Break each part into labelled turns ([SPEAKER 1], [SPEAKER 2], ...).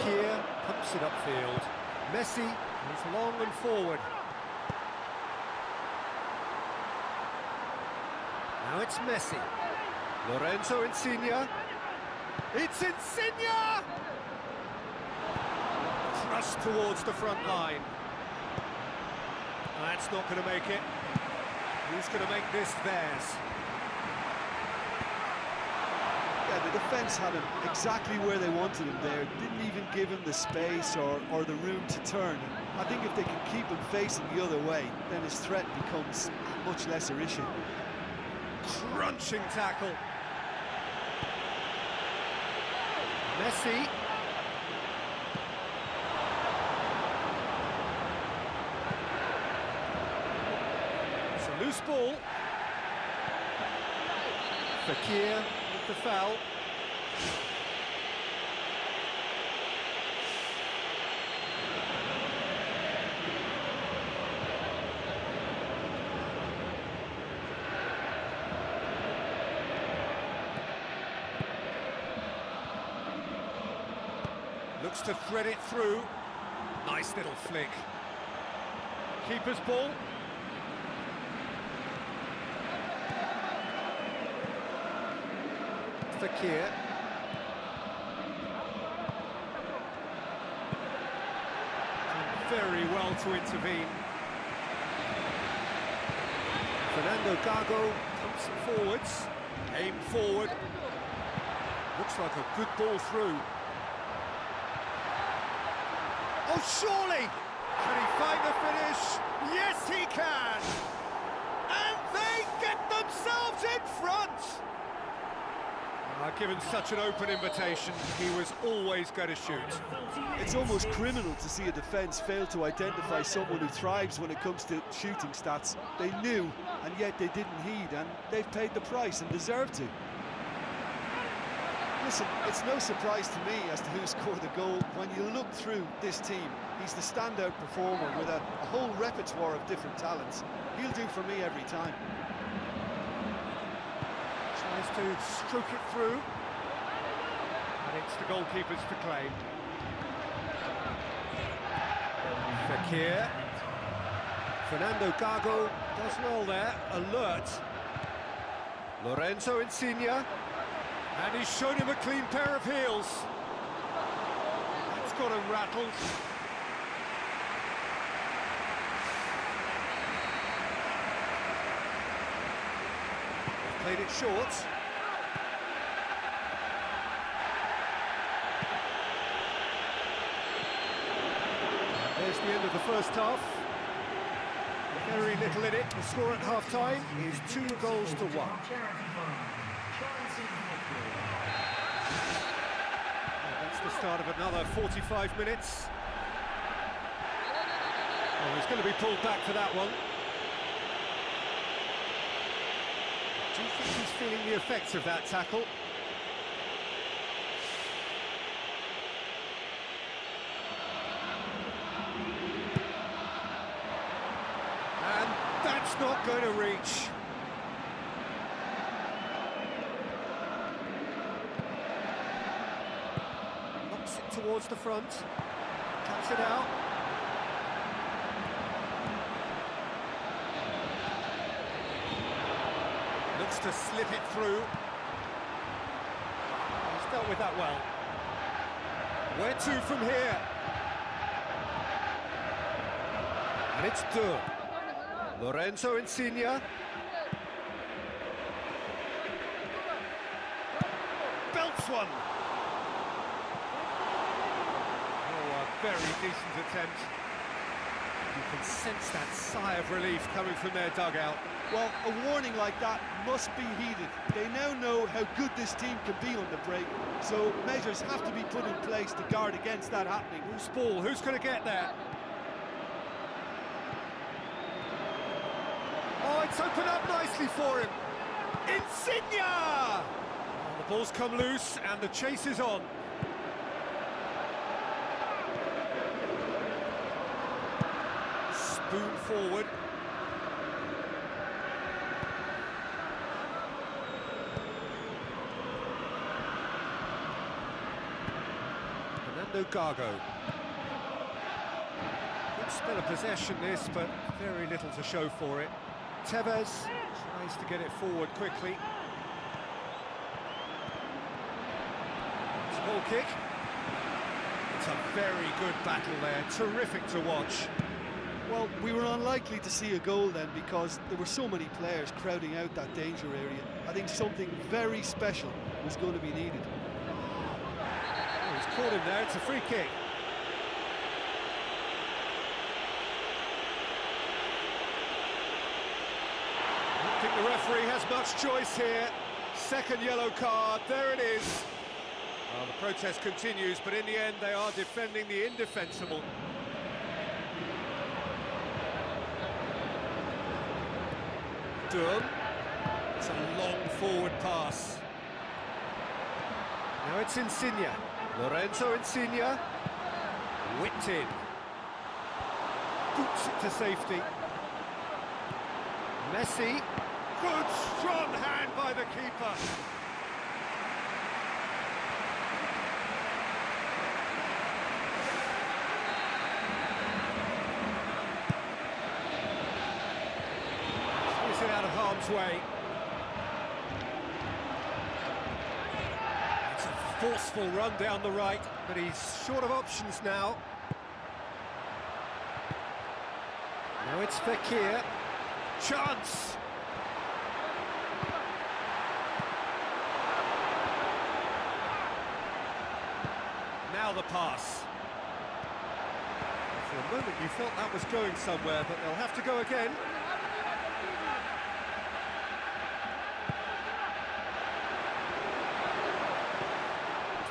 [SPEAKER 1] Fekir pumps it upfield. Messi is long and forward. Now it's Messi. Lorenzo Insigne. It's Insigne! Thrust towards the front line. That's not going to make it. Who's going to make this theirs?
[SPEAKER 2] Yeah, the defence had him exactly where they wanted him there. Didn't even give him the space or the room to turn. I think if they can keep him facing the other way, then his threat becomes a much lesser issue.
[SPEAKER 1] Crunching tackle. Messi. It's a loose ball. Fekir with the foul. Looks to thread it through. Nice little flick. Keeper's ball. Fekir. Very well to intervene. Fernando Gago pumps it forwards. Aim forward. Looks like a good ball through. Oh, surely! Can he find the finish? Yes, he can! And they get themselves in front! Given such an open invitation, he was always going to shoot.
[SPEAKER 2] It's almost criminal to see a defence fail to identify someone who thrives when it comes to shooting stats. They knew, and yet they didn't heed, and they've paid the price and deserve to. Listen, it's no surprise to me as to who scored the goal. When you look through this team, he's the standout performer with a whole repertoire of different talents. He'll do for me every time.
[SPEAKER 1] Tries to stroke it through, and it's the goalkeeper's to claim. Fekir. Fernando Gago does well there, alert. Lorenzo Insigne. And he's shown him a clean pair of heels. That's got him rattled. Played it short. There's the end of the first half. Very little in it. The score at half-time is 2-1. That's the start of another 45 minutes. Oh, he's going to be pulled back for that one. Do you think he's feeling the effects of that tackle? And that's not going to reach. Knocks it towards the front. Cuts it out. Looks to slip it through. He's dealt with that well. Where to from here? And it's done. Lorenzo Insigne. Belts one. Oh, a very decent attempt. You can sense that sigh of relief coming from their dugout.
[SPEAKER 2] Well, a warning like that must be heeded. They now know how good this team can be on the break, so measures have to be put in place to guard against that happening.
[SPEAKER 1] Who's ball? Who's going to get there? Oh, it's opened up nicely for him. Insigne! Oh, the ball's come loose and the chase is on. Spoon forward. Fernando Gago. Good spell of possession this, but very little to show for it. Tevez tries to get it forward quickly. It's a goal kick. It's a very good battle there, terrific to watch.
[SPEAKER 2] Well, we were unlikely to see a goal then because there were so many players crowding out that danger area. I think something very special was going to be needed.
[SPEAKER 1] Oh, he's caught him there, it's a free kick. I don't think the referee has much choice here. Second yellow card, there it is. Well, the protest continues, but in the end they are defending the indefensible. Durham. It's a long forward pass. Now it's Insigne. Lorenzo Insigne. Whipped in. Boots it to safety. Messi. Good strong hand by the keeper. It out of harm's way. It's a forceful run down the right, but he's short of options now. Now it's Fekir. Chance! Now the pass. For a moment you felt that was going somewhere, but they'll have to go again.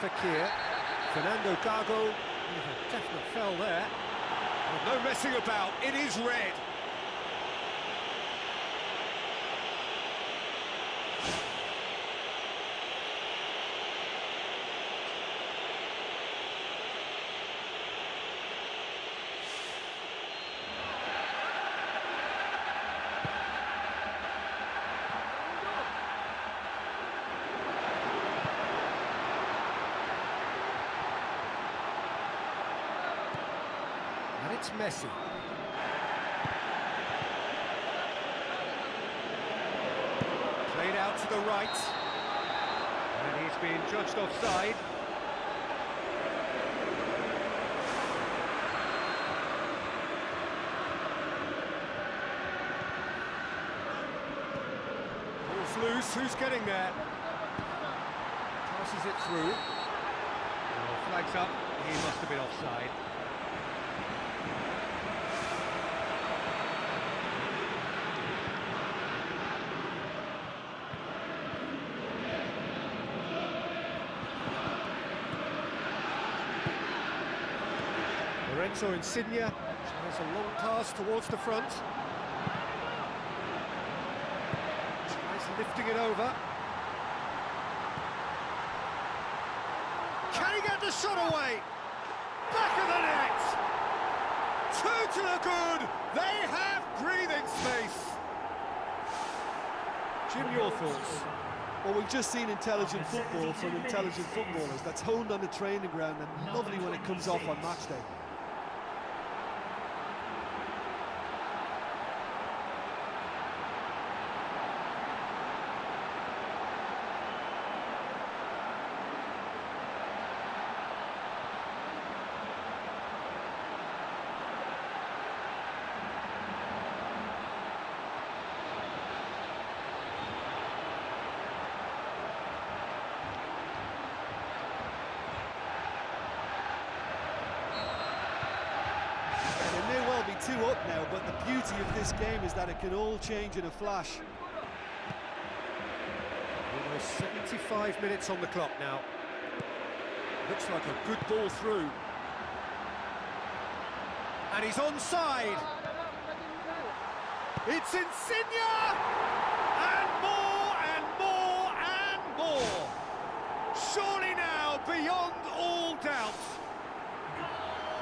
[SPEAKER 1] Fekir, Fernando Gago, a definite foul there. Oh, no messing about, it is red. And it's Messi. Played out to the right. And he's being judged offside. Ball's loose, who's getting there? Passes it through. Oh, flags up, he must have been offside. Lorenzo Insigne tries a long pass towards the front. Tries lifting it over. Can he get the shot away? Back of the net! Two to the good! They have breathing space! Jim, your thoughts?
[SPEAKER 2] Well, we've just seen intelligent football from intelligent footballers. That's honed on the training ground and lovely when it comes off on match day. Two up now, but the beauty of this game is that it can all change in a flash.
[SPEAKER 1] Almost 75 minutes on the clock now. Looks like a good ball through. And he's onside. It's Insigne! And more and more and more. Surely now beyond all doubt.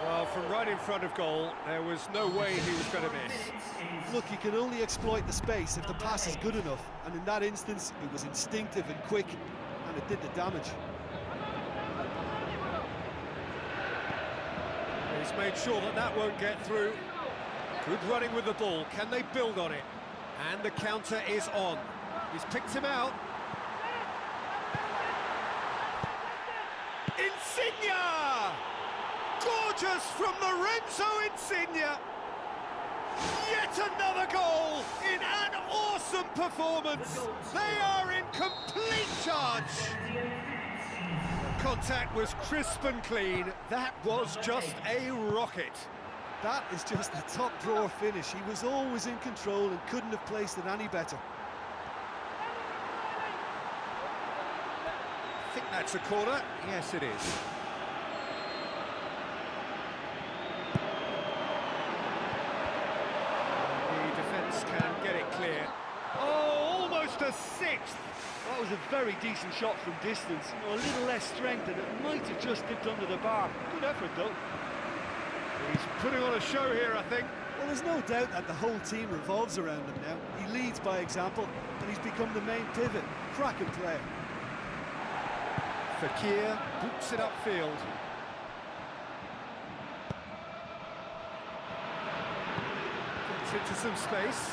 [SPEAKER 1] Well, from right in front of goal, there was no way he was going to miss.
[SPEAKER 2] Look, you can only exploit the space if the pass is good enough, and in that instance, it was instinctive and quick, and it did the damage.
[SPEAKER 1] He's made sure that that won't get through. Good running with the ball. Can they build on it? And the counter is on. He's picked him out. Insigne! Gorgeous from Lorenzo Insigne! Yet another goal in an awesome performance. They are in complete charge. Contact was crisp and clean. That was just a rocket.
[SPEAKER 2] That is just the top drawer finish. He was always in control and couldn't have placed it any better.
[SPEAKER 1] I think that's a corner. Yes, it is. The defence can get it clear. Oh, almost a sixth.
[SPEAKER 3] That was a very decent shot from distance. You know, a little less strength and it might have just dipped under the bar. Good effort though.
[SPEAKER 1] He's putting on a show here, I think.
[SPEAKER 2] Well, there's no doubt that the whole team revolves around him now. He leads by example and he's become the main pivot. Cracking player.
[SPEAKER 1] Fekir boots it upfield. Gets into some space.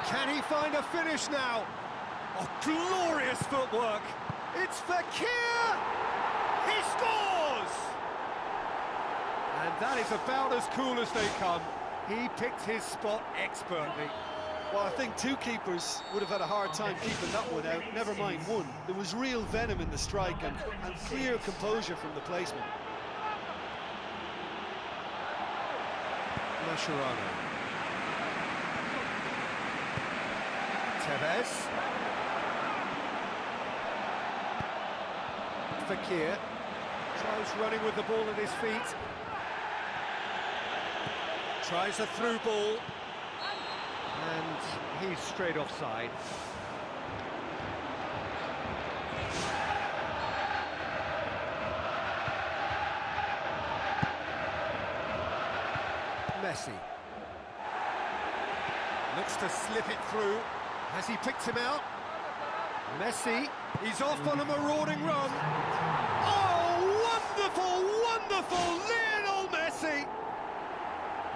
[SPEAKER 1] Can he find a finish now? Oh, glorious footwork. It's Fekir! He scores! And that is about as cool as they come. He picked his spot expertly.
[SPEAKER 2] Well, I think two keepers would have had a hard time keeping that one out, never mind one. There was real venom in the strike and clear composure from the placement.
[SPEAKER 1] Mascherano. Tevez. Fekir. Tries running with the ball at his feet. Tries a through ball. And he's straight offside. Messi. Looks to slip it through. Has he picked him out? Messi. He's off on a marauding run. Oh, wonderful, wonderful Lionel Messi!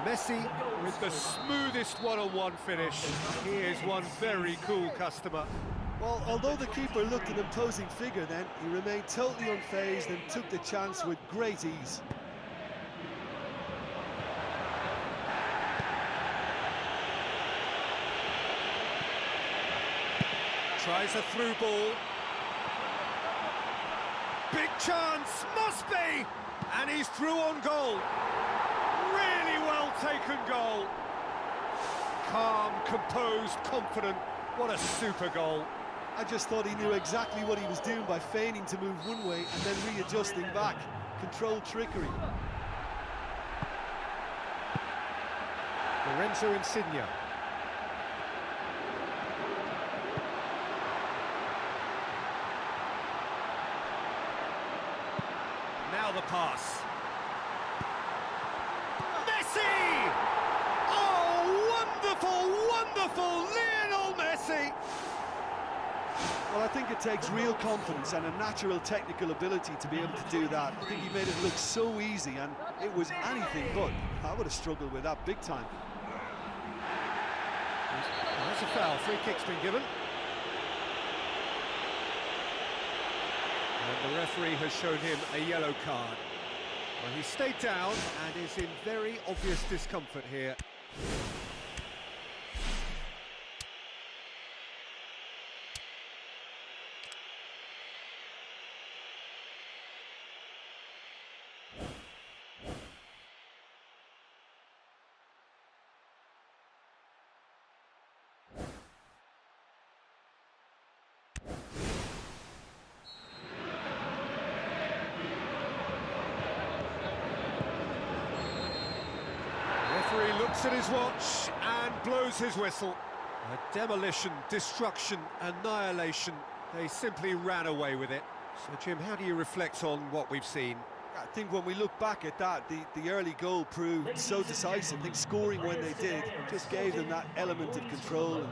[SPEAKER 1] Messi with the smoothest one-on-one finish. He is one very cool customer.
[SPEAKER 2] Well, although the keeper looked an imposing figure then, he remained totally unfazed and took the chance with great ease.
[SPEAKER 1] Tries a through ball. Big chance, must be! And he's through on goal. Really well taken goal. Calm, composed, confident. What a super goal.
[SPEAKER 2] I just thought he knew exactly what he was doing by feigning to move one way and then readjusting back. Controlled trickery.
[SPEAKER 1] Lorenzo Insigne. Now the pass. Messi! Oh, wonderful, wonderful Lionel Messi!
[SPEAKER 2] Well, I think it takes real confidence and a natural technical ability to be able to do that. I think he made it look so easy, and it was anything but. I would have struggled with that big time.
[SPEAKER 1] That's a foul. Free kick's been given. And the referee has shown him a yellow card. Well, he stayed down and is in very obvious discomfort here. Referee looks at his watch and blows his whistle. A demolition, destruction, annihilation. They simply ran away with it. So, Jim, how do you reflect on what we've seen?
[SPEAKER 2] I think when we look back at that, the early goal proved so decisive. I think scoring when they did just gave them that element of control.